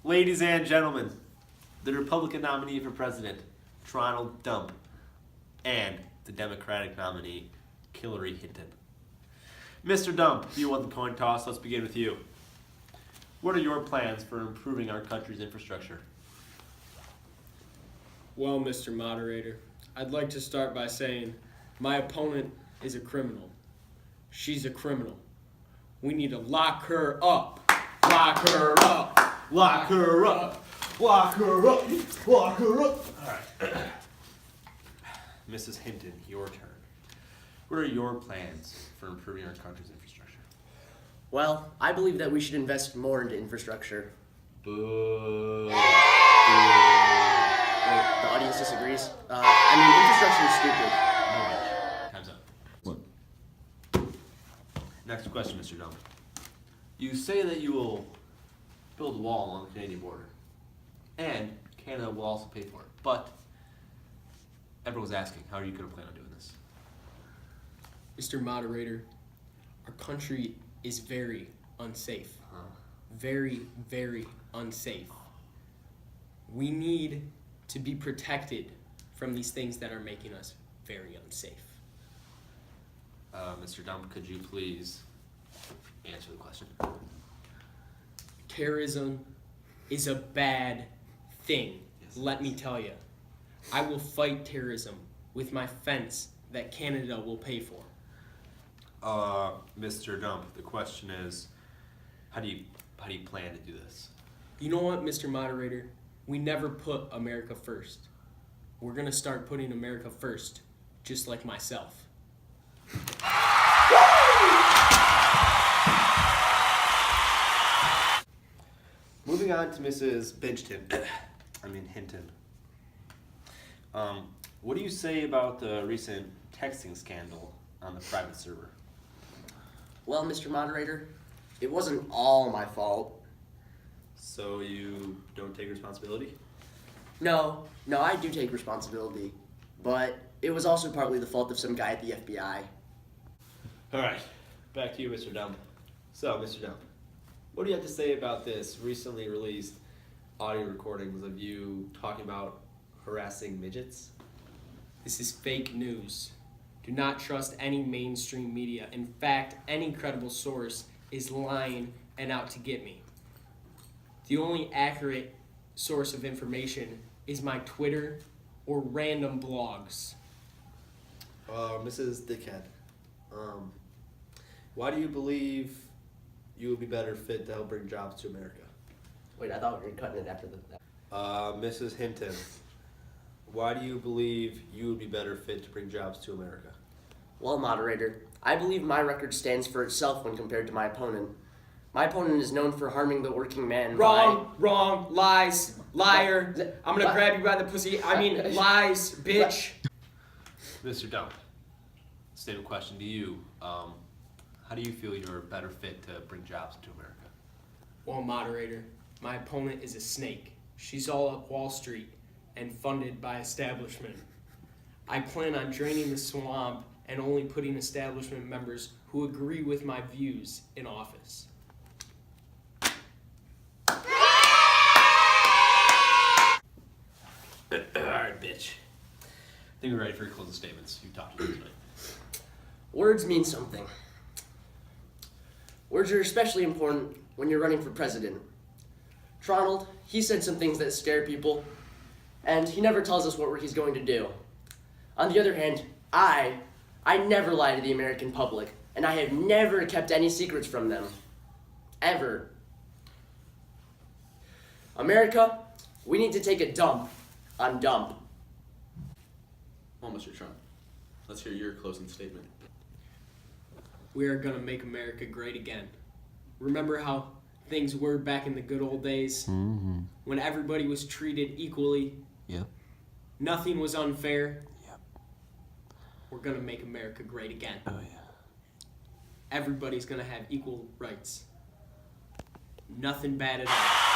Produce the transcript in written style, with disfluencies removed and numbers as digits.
Ladies and gentlemen, the Republican nominee for president, Donald Dump, and the Democratic nominee, Hillary Hinton. Mr. Dump, you won the coin toss. Let's begin with you. What are your plans for improving our country's infrastructure? Well, Mr. Moderator, I'd like to start by saying my opponent is a criminal. She's a criminal. We need to lock her up. Lock her up. Lock her up. Lock her up. Lock her up. All right. Mrs. Hinton, your turn. What are your plans for improving our country's infrastructure? Well, I believe that we should invest more into infrastructure. Boo. Wait, the audience disagrees? Infrastructure is stupid. Time's up. Next question, Mr. Dump. You say that you will build a wall along the Canadian border, and Canada will also pay for it. But everyone's asking, how are you going to plan on doing this? Mr. Moderator, our country is very unsafe. Very, very unsafe. We need to be protected from these things that are making us very unsafe. Mr. Dump, could you please answer the question? Terrorism is a bad thing, Yes. let me tell you. I will fight terrorism with my fence that Canada will pay for. Mr. Dump, the question is, how do you plan to do this? You know what, Mr. Moderator? We never put America first. We're gonna start putting America first, just like myself. Moving on to Mrs. Hinton. What do you say about the recent texting scandal on the private server? Well, Mr. Moderator, it wasn't all my fault. So you don't take responsibility? No, I do take responsibility. But it was also partly the fault of some guy at the FBI. All right, back to you, Mr. Dump. So, Mr. Dump, what do you have to say about this recently released audio recordings of you talking about harassing midgets? This is fake news. Do not trust any mainstream media. In fact, any credible source is lying and out to get me. The only accurate source of information is my Twitter or random blogs. Mrs. Dickhead, why do you believe you would be better fit to help bring jobs to America? Wait, I thought we were cutting it after that. Mrs. Hinton, why do you believe you would be better fit to bring jobs to America? Well, Moderator, I believe my record stands for itself when compared to my opponent. My opponent is known for harming the working man. Wrong, lies, liar. I'm gonna grab you by the pussy. Lies, bitch. Mr. Dump, same question to you. How do you feel you're better fit to bring jobs to America? Well, Moderator, my opponent is a snake. She's all up Wall Street and funded by establishment. I plan on draining the swamp and only putting establishment members who agree with my views in office. Alright, bitch. I think we're ready for your closing statements. You talked about tonight. Words mean something. Words are especially important when you're running for president. Ronald, he said some things that scare people, and he never tells us what he's going to do. On the other hand, I never lie to the American public, and I have never kept any secrets from them. Ever. America, we need to take a dump on Dump. Well, Mr. Trump, let's hear your closing statement. We are gonna make America great again. Remember how things were back in the good old days? When everybody was treated equally? Yep. Nothing was unfair? Yep. We're gonna make America great again. Oh, yeah. Everybody's gonna have equal rights. Nothing bad at all.